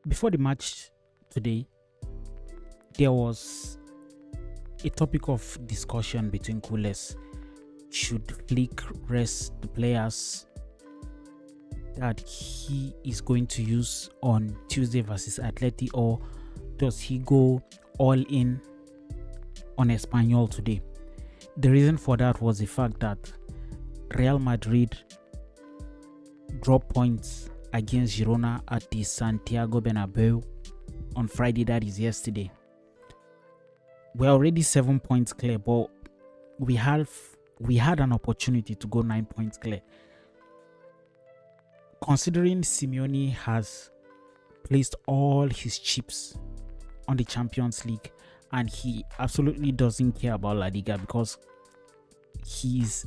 Before the match today, there was a topic of discussion between coolers. Should Flick rest the players that he is going to use on Tuesday versus Atleti, or does he go all in on Espanyol today? The reason for that was the fact that Real Madrid dropped points against Girona at the Santiago Bernabeu on Friday, that is yesterday. We're already 7 points clear, but we had an opportunity to go 9 points clear. Considering Simeone has placed all his chips on the Champions League and he absolutely doesn't care about La Liga because he's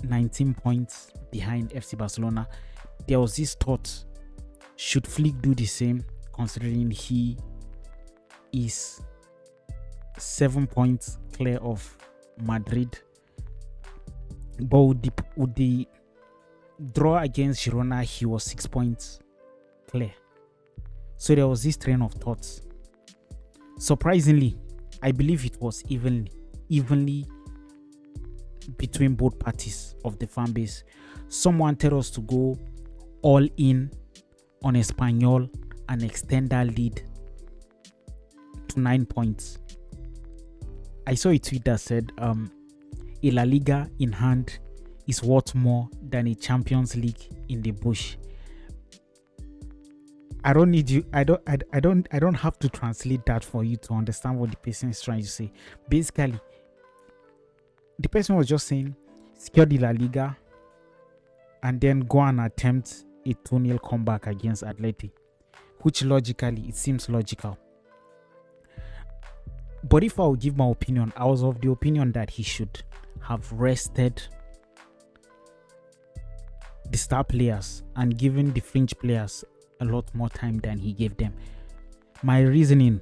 19 points behind FC Barcelona, there was this thought, should Flick do the same, considering he is 7 points clear of Madrid? But with the draw against Girona, he was 6 points clear. So there was this train of thoughts. Surprisingly, I believe it was evenly between both parties of the fan base. Some wanted us to go all in on Espanyol and extend that lead to 9 points. I saw a tweet that said, a La Liga in hand is worth more than a Champions League in the bush. I don't need you. I don't have to translate that for you to understand what the person is trying to say. Basically, the person was just saying, secure the La Liga and then go and attempt a 2-0 comeback against Atleti, which logically, it seems logical. But if I would give my opinion, I was of the opinion that he should have rested the star players and given the fringe players a lot more time than he gave them. My reasoning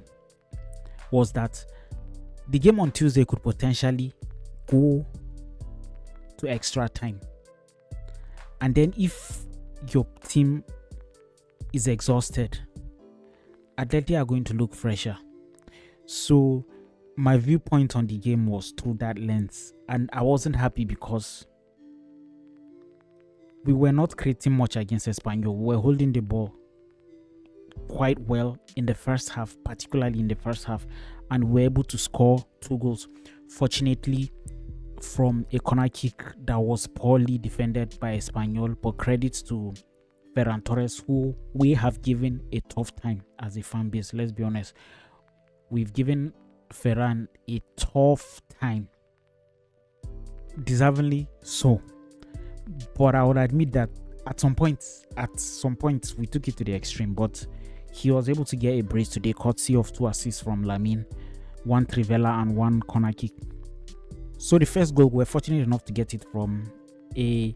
was that the game on Tuesday could potentially go to extra time. And then if your team is exhausted, Atleti are going to look fresher. So my viewpoint on the game was through that lens, and I wasn't happy because we were not creating much against Espanyol. We were holding the ball quite well in the first half, particularly in the first half, and we were able to score 2 goals. Fortunately, from a corner kick that was poorly defended by Espanyol, but credits to Ferran Torres, who we have given a tough time as a fan base. Let's be honest, we've given Ferran a tough time, deservedly so. But I would admit that at some points we took it to the extreme, but he was able to get a brace today, courtesy of 2 assists from Lamine, 1 Trivela and 1 corner kick. So the first goal, we're fortunate enough to get it from a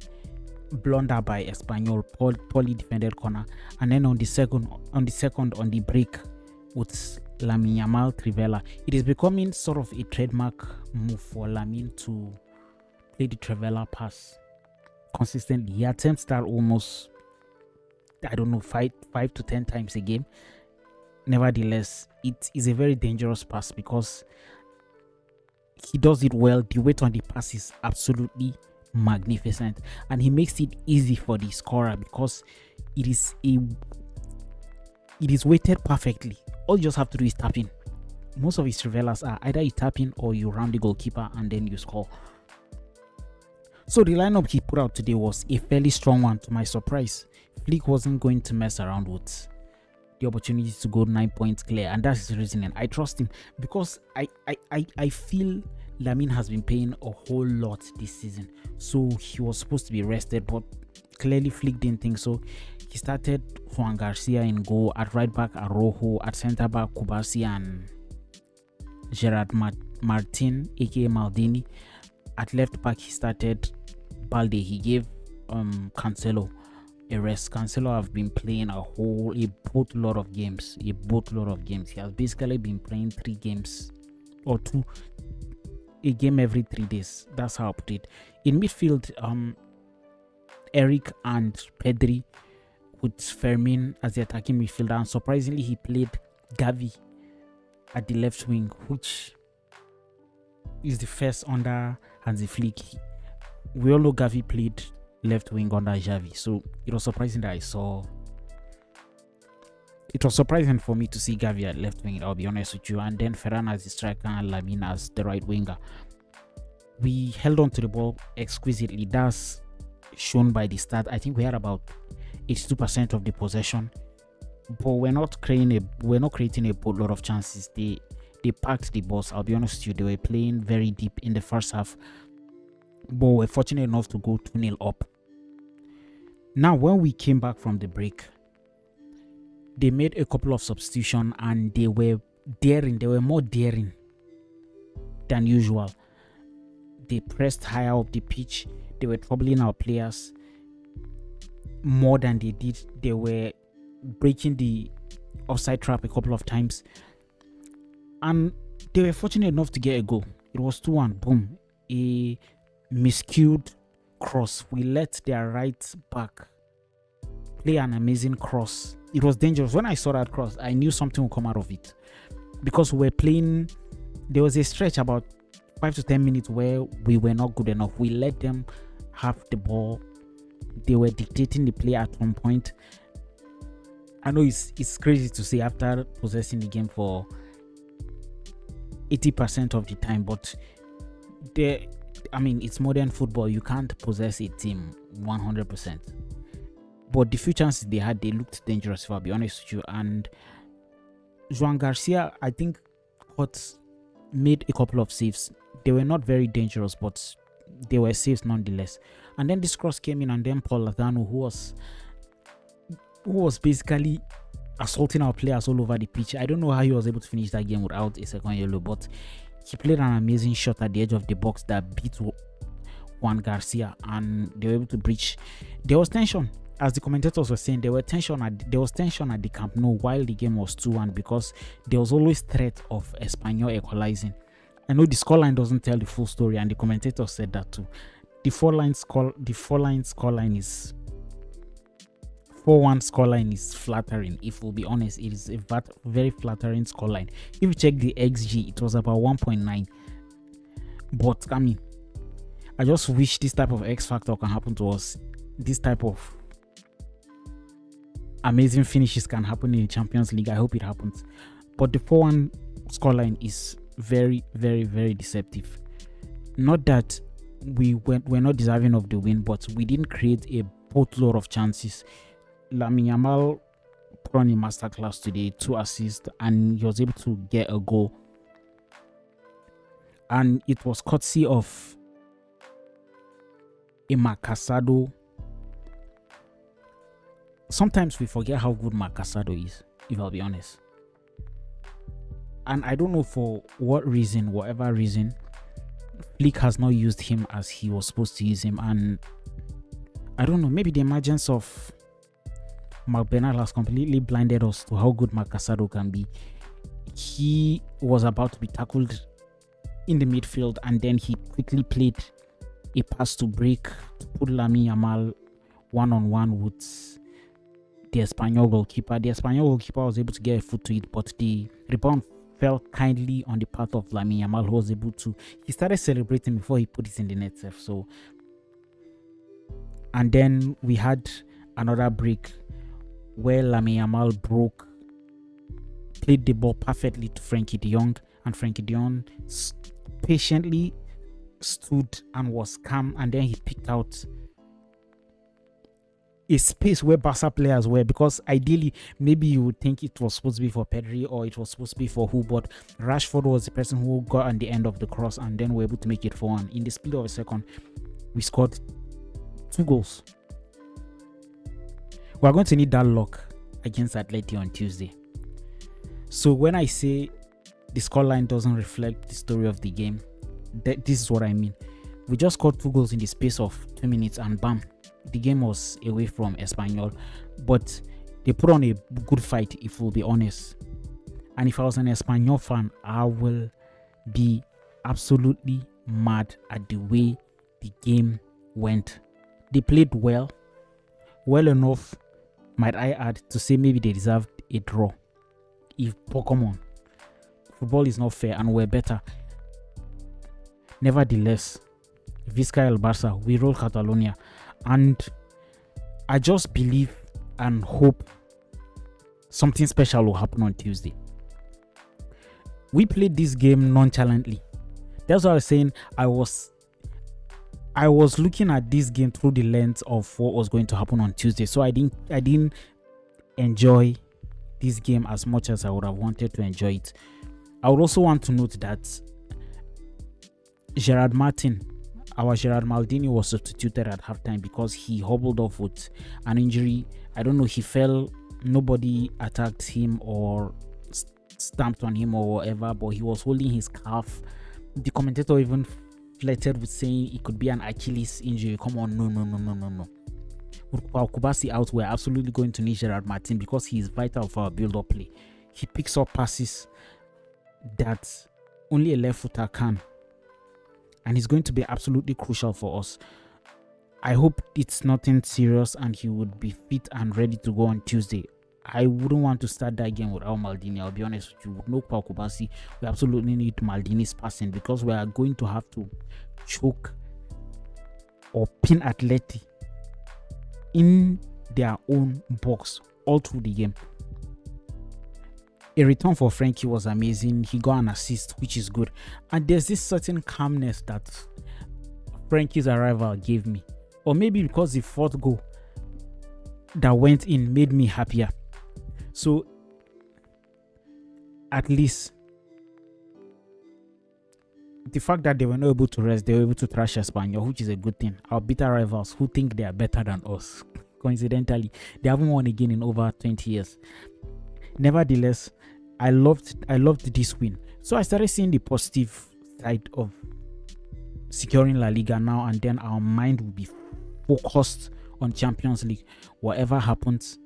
blunder by Espanyol, poorly defended corner, and then on the second on the break with Lamine Yamal Trivela. It is becoming sort of a trademark move for Lamine to play the Trivela pass consistently. He attempts that almost, I don't know, 5 to 10 times a game. Nevertheless, it is a very dangerous pass because he does it well. The weight on the pass is absolutely magnificent, and he makes it easy for the scorer because it is weighted perfectly. All you just have to do is tap in. Most of his Trivelas are either you tap in or you round the goalkeeper and then you score. So the lineup he put out today was a fairly strong one, to my surprise. Flick wasn't going to mess around with the opportunity to go 9 points clear, and that's his reasoning. I trust him because I feel Lamine has been playing a whole lot this season, so he was supposed to be rested, but clearly Flick didn't think so. He started Juan Garcia in goal, at right back Araujo, at centre back Kubasi and Gerard Martin aka Maldini. At left back he started Balde. He gave Cancelo a rest. Cancelo have been playing a boatload of games. He has basically been playing 3 games or 2, a game every 3 days. That's how I put it. In midfield, Eric and Pedri with Fermin as the attacking midfielder, and surprisingly he played Gavi at the left wing, which is the first under Hansi Flick. We all know Gavi played left wing under Xavi, so it was surprising that it was surprising for me to see Gavi at left wing, I'll be honest with you, and then Ferran as the striker and Lamine as the right winger. We held on to the ball exquisitely. That's shown by the start. I think we had about 82% of the possession, but we're not creating a boatload of chances. They packed the balls. I'll be honest with you, they were playing very deep in the first half, but we're fortunate enough to go 2-0 up. Now, when we came back from the break, they made a couple of substitutions and they were daring. They were more daring than usual. They pressed higher up the pitch. They were troubling our players more than they did. They were breaking the offside trap a couple of times. And they were fortunate enough to get a goal. It was 2-1. Boom. A miscued cross. We let their right back play an amazing cross. It was dangerous. When I saw that cross, I knew something would come out of it. Because we were playing, there was a stretch about 5 to 10 minutes where we were not good enough. We let them have the ball. They were dictating the play at one point. I know it's crazy to say after possessing the game for 80% of the time, but it's modern football. You can't possess a team 100%. But the few chances they had, they looked dangerous, if I'll be honest with you. And Joan Garcia, I think, made a couple of saves. They were not very dangerous, but they were saves nonetheless. And then this cross came in, and then Paul Ladano, who was basically assaulting our players all over the pitch. I don't know how he was able to finish that game without a second yellow, but he played an amazing shot at the edge of the box that beat Juan Garcia, and they were able to breach. There was tension. As the commentators were saying, there was tension at the Camp Nou while the game was 2-1, because there was always threat of Espanyol equalizing. I know the scoreline doesn't tell the full story, and the commentators said that too. The 4-line scoreline is 4-1 scoreline is flattering. If we'll be honest, it is a very flattering scoreline. If you check the XG, it was about 1.9. But I just wish this type of X factor can happen to us. This type of amazing finishes can happen in the Champions League. I hope it happens. But the 4-1 scoreline is very, very, very deceptive. Not that we're not deserving of the win, but we didn't create a boatload of chances. Lamine Yamal put on a masterclass today, 2 assists, and he was able to get a goal. And it was courtesy of a Marcasado. Sometimes we forget how good Marcasado is, if I'll be honest. And I don't know for whatever reason, Flick has not used him as he was supposed to use him. And I don't know, maybe the emergence of Marc Bernal has completely blinded us to how good Marcasado can be. He was about to be tackled in the midfield, and then he quickly played a pass to break to put Lamine Yamal one-on-one with the Espanyol goalkeeper. The Espanyol goalkeeper was able to get a foot to it, but the rebound fell kindly on the path of Lamine Yamal, who was able to. He started celebrating before he put it in the net. And then we had another break where Lamine Yamal played the ball perfectly to Frenkie de Jong, and Frenkie de Jong patiently stood and was calm, and then he picked out a space where Barca players were, because ideally maybe you would think it was supposed to be for Pedri or it was supposed to be for who, but Rashford was the person who got on the end of the cross, and then we were able to make it 4-1. In the split of a second, we scored 2 goals. We're going to need that luck against Atleti on Tuesday. So when I say the scoreline doesn't reflect the story of the game, this is what I mean. We just scored 2 goals in the space of 2 minutes, and bam, the game was away from Espanyol. But they put on a good fight, if we'll be honest. And if I was an Espanyol fan, I will be absolutely mad at the way the game went. They played well enough, might I add, to say maybe they deserved a draw. Come on, football is not fair and we're better. Nevertheless, Visca el Barça, we roll Catalonia, and I just believe and hope something special will happen on Tuesday. We played this game nonchalantly. That's what I was saying. I was looking at this game through the lens of what was going to happen on Tuesday. So I didn't enjoy this game as much as I would have wanted to enjoy it. I would also want to note that our Gerard Maldini was substituted at halftime because he hobbled off with an injury. I don't know, he fell, nobody attacked him or stamped on him or whatever, but he was holding his calf. The commentator even flirted with saying it could be an Achilles injury. Come on, no. With Kubasi out, we're absolutely going to need Gerard Martin because he is vital for our build-up play. He picks up passes that only a left footer can, and he's going to be absolutely crucial for us. I hope it's nothing serious and he would be fit and ready to go on Tuesday. I wouldn't want to start that game without Maldini. I'll be honest with you. With no Pau Kubasi, we absolutely need Maldini's passing because we are going to have to choke or pin Atleti in their own box all through the game. A return for Frankie was amazing. He got an assist, which is good. And there's this certain calmness that Frankie's arrival gave me. Or maybe because the fourth goal that went in made me happier. So, at least, the fact that they were not able to rest, they were able to trash Espanyol, which is a good thing. Our bitter rivals who think they are better than us, coincidentally, they haven't won again in over 20 years. Nevertheless, I loved this win. So I started seeing the positive side of securing La Liga now, and then our mind will be focused on Champions League. Whatever happens,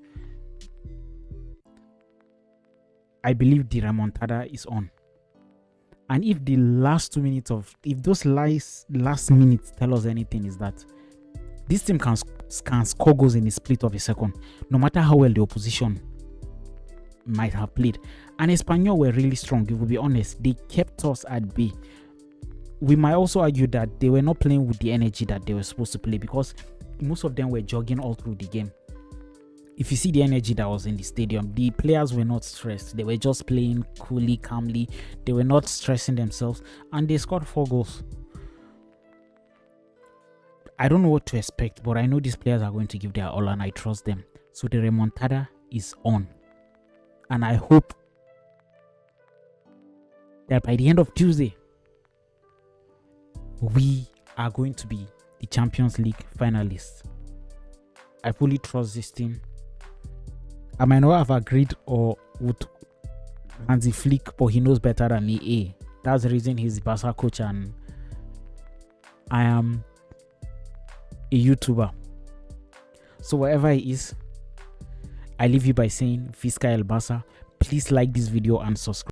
I believe the remontada is on. And if the last 2 minutes if those last minutes tell us anything, is that this team can score goals in a split of a second, no matter how well the opposition might have played. And Espanyol were really strong, if we'll be honest. They kept us at bay. We might also argue that they were not playing with the energy that they were supposed to play because most of them were jogging all through the game. If you see the energy that was in the stadium, the players were not stressed. They were just playing coolly, calmly. They were not stressing themselves, and they scored 4 goals. I don't know what to expect, but I know these players are going to give their all, and I trust them. So the remontada is on, and I hope that by the end of Tuesday, we are going to be the Champions League finalists. I fully trust this team. I might not have agreed or with Hansi Flick, but he knows better than me. That's the reason he's the Barca coach and I am a YouTuber. So wherever he is, I leave you by saying Visca el Barça. Please like this video and subscribe.